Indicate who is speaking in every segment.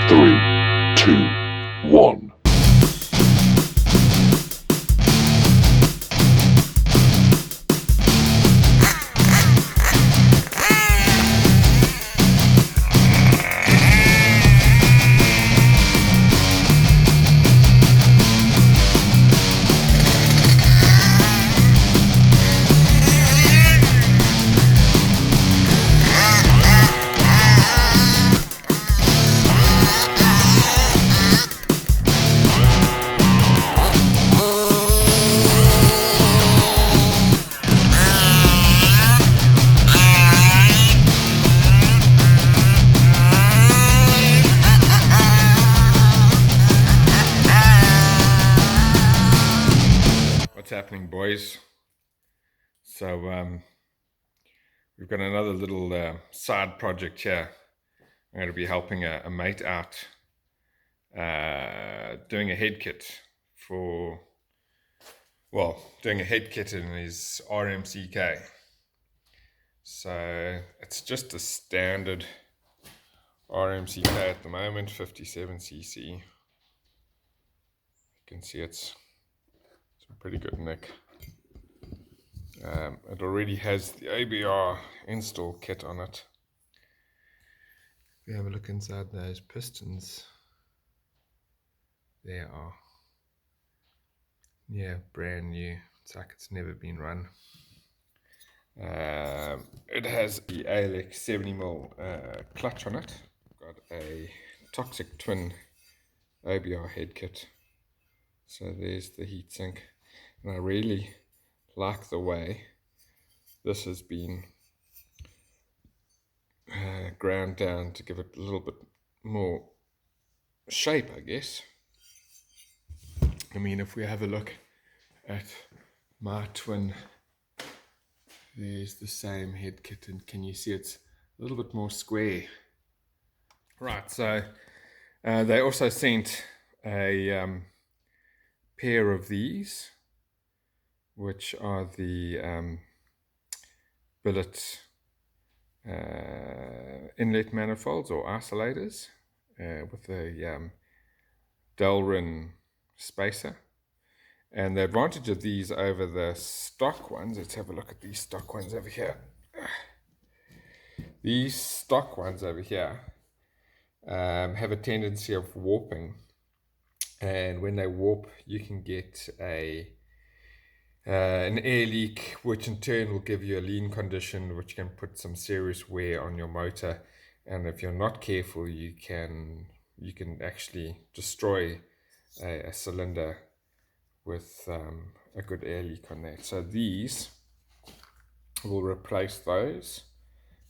Speaker 1: 3, 2, 1.
Speaker 2: What's happening, boys? So we've got another little side project here. I'm going to be helping a mate out doing a head kit doing a head kit in his rmck. So it's just a standard rmck at the moment, 57cc. You can see it's some pretty good nick. It already has the OBR install kit on it. If you have a look inside those pistons, they are, brand new. It's like it's never been run. It has the ALX 70mm clutch on it. Got a toxic twin OBR head kit. So there's the heatsink, and I really like the way this has been ground down to give it a little bit more shape, I guess. I mean, if we have a look at my twin, there's the same head kit, and can you see it's a little bit more square? Right, so they also sent a pair of these, which are the billet inlet manifolds or isolators with a Delrin spacer. And the advantage of these over the stock ones, let's have a look at these stock ones over here. These stock ones over here have a tendency of warping, and when they warp you can get an air leak, which in turn will give you a lean condition, which can put some serious wear on your motor. And if you're not careful, you can actually destroy a cylinder with a good air leak on there. So these will replace those,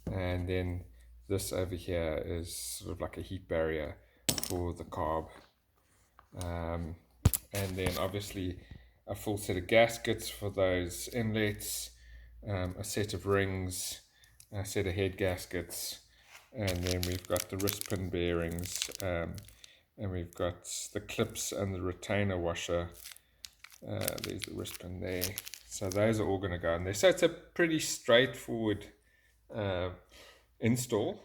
Speaker 2: and then this over here is sort of like a heat barrier for the carb. And then obviously a full set of gaskets for those inlets, a set of rings, a set of head gaskets, and then we've got the wrist pin bearings, and we've got the clips and the retainer washer. There's the wrist pin there. So those are all going to go in there. So it's a pretty straightforward install.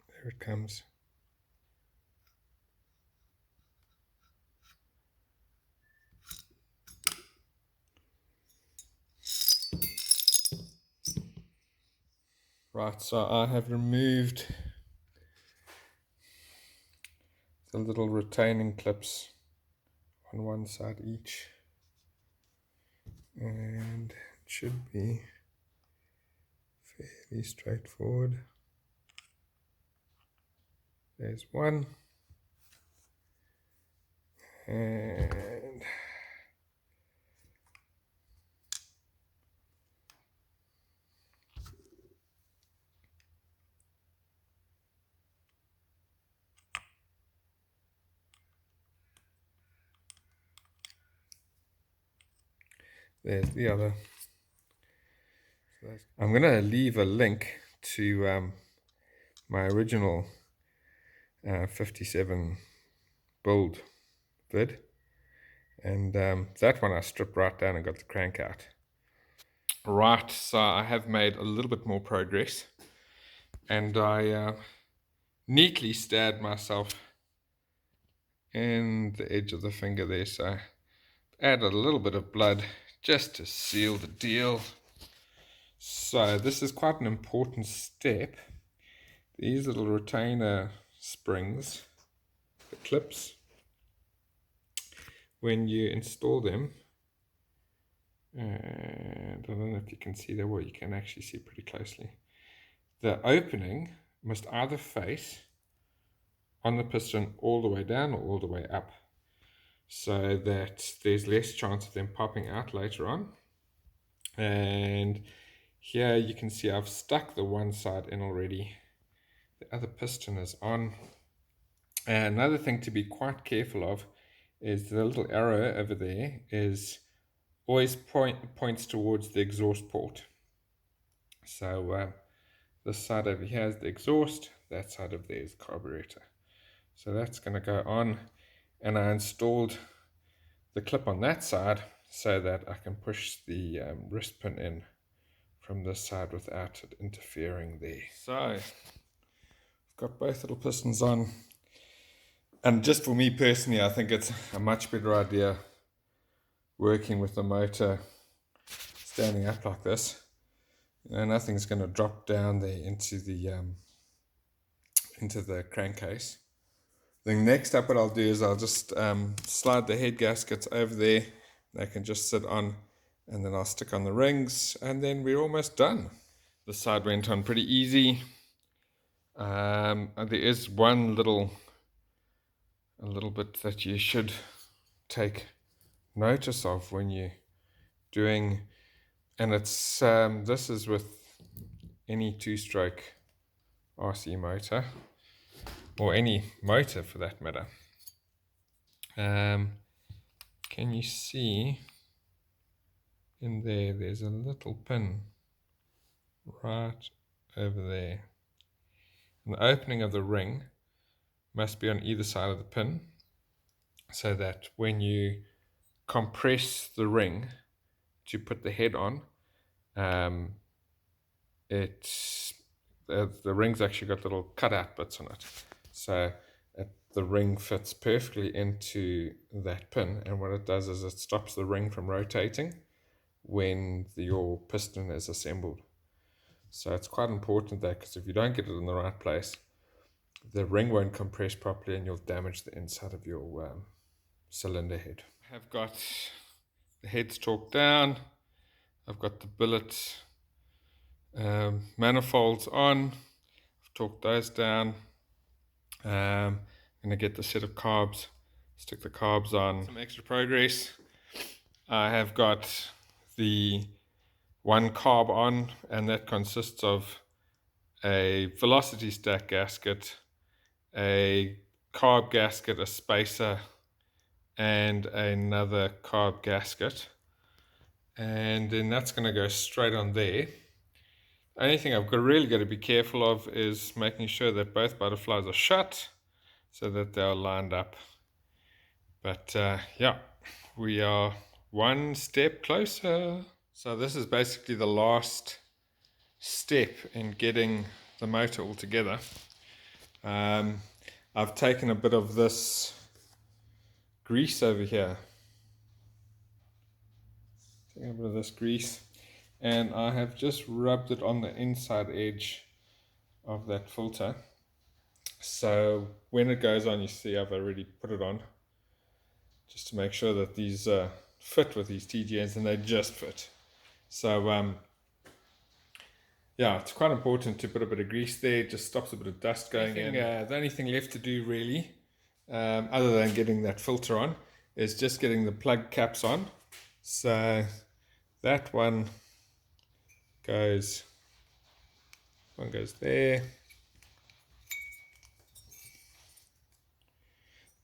Speaker 2: There it comes. Right, so I have removed the little retaining clips on one side each, and it should be fairly straightforward. There's one, and there's the other. I'm going to leave a link to my original 57 build vid, and that one I stripped right down and got the crank out. Right, so I have made a little bit more progress, and I neatly stabbed myself and the edge of the finger there. So add a little bit of blood just to seal the deal. So this is quite an important step. These little retainer springs, the clips, when you install them, and I don't know if you can see that. Well, you can actually see pretty closely. The opening must either face on the piston all the way down or all the way up, so that there's less chance of them popping out later on. And here you can see I've stuck the one side in already. The other piston is on. And another thing to be quite careful of is the little arrow over there is always points towards the exhaust port. So this side over here is the exhaust, that side over there is the carburetor. So that's going to go on, and I installed the clip on that side so that I can push the wrist pin in from this side without it interfering there. So I've got both little pistons on, and just for me personally, I think it's a much better idea working with the motor standing up like this. You know, nothing's going to drop down there into the crankcase. Then next up, what I'll do is I'll just slide the head gaskets over there. They can just sit on, and then I'll stick on the rings, and then we're almost done. The side went on pretty easy. There is one little bit that you should take notice of when you're doing, and it's this is with any two-stroke RC motor, or any motor for that matter. Can you see in there, there's a little pin right over there, and the opening of the ring must be on either side of the pin, so that when you compress the ring to put the head on, the ring's actually got little cutout bits on it, so the ring fits perfectly into that pin, and what it does is it stops the ring from rotating when your piston is assembled. So it's quite important that, because if you don't get it in the right place, the ring won't compress properly and you'll damage the inside of your cylinder head. I've got the heads torqued down. I've got the billet manifolds on. I've torqued those down. I'm going to get the set of carbs, stick the carbs on. Some extra progress. I have got the one carb on, and that consists of a velocity stack gasket, a carb gasket, a spacer, and another carb gasket, and then that's going to go straight on there. Only thing I've really got to be careful of is making sure that both butterflies are shut so that they're lined up. But yeah, we are one step closer. So this is basically the last step in getting the motor all together. I've taken a bit of this grease over here, taking a bit of this grease, and I have just rubbed it on the inside edge of that filter. So when it goes on, you see I've already put it on, just to make sure that these fit with these TGNs, and they just fit. So yeah, it's quite important to put a bit of grease there. It just stops a bit of dust going in. The only thing left to do really, other than getting that filter on, is just getting the plug caps on. So that one goes there.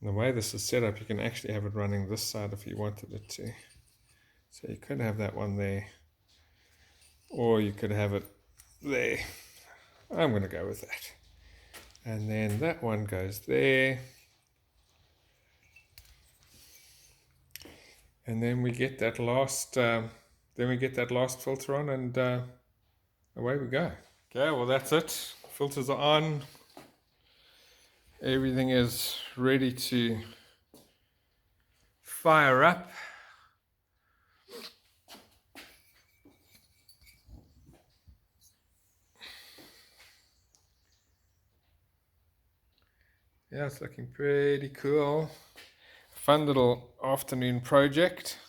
Speaker 2: And the way this is set up, you can actually have it running this side if you wanted it to. So you could have that one there, or you could have it there. I'm going to go with that. And then that one goes there. And then we get that last filter on, and away we go. Okay, well that's it. Filters are on. Everything is ready to fire up. Yeah, it's looking pretty cool. Fun little afternoon project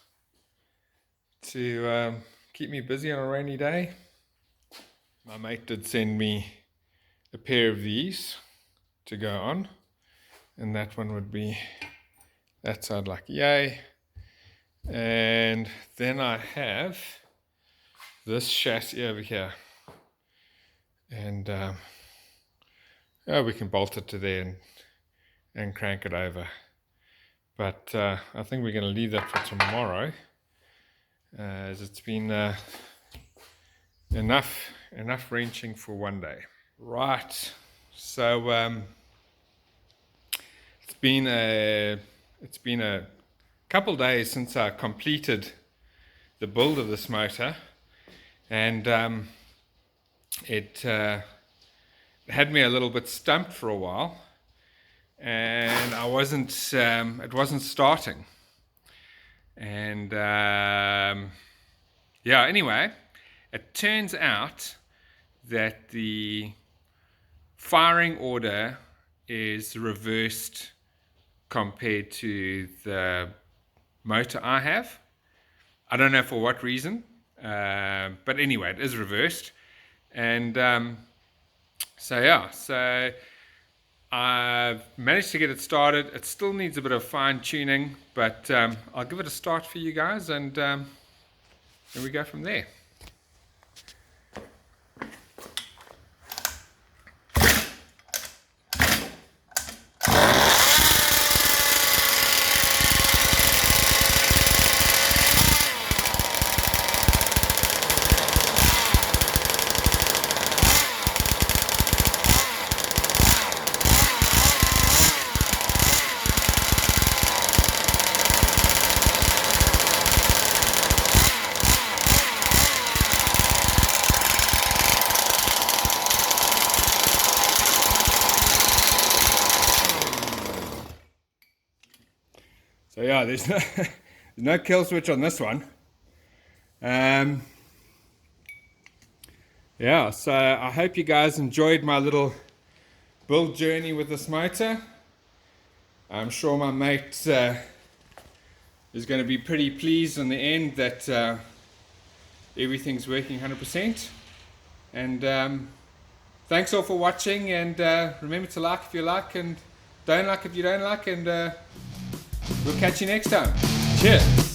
Speaker 2: to keep me busy on a rainy day. My mate did send me a pair of these to go on, and that one would be that side, like yay. And then I have this chassis over here, and oh, we can bolt it to there and crank it over. But I think we're going to leave that for tomorrow, as it's been enough wrenching for one day. Right, so it's been a couple days since I completed the build of this motor, and it had me a little bit stumped for a while, and I wasn't it wasn't starting, and yeah, anyway, it turns out that the firing order is reversed compared to the motor I have. I don't know for what reason, but anyway, it is reversed. And so yeah, so I've managed to get it started. It still needs a bit of fine tuning, but I'll give it a start for you guys, and then we go from there. So yeah, there's no kill switch on this one. Yeah, so I hope you guys enjoyed my little build journey with this motor. I'm sure my mate is going to be pretty pleased in the end that everything's working 100%. And thanks all for watching, and remember to like if you like, and don't like if you don't like, and we'll catch you next time. Cheers.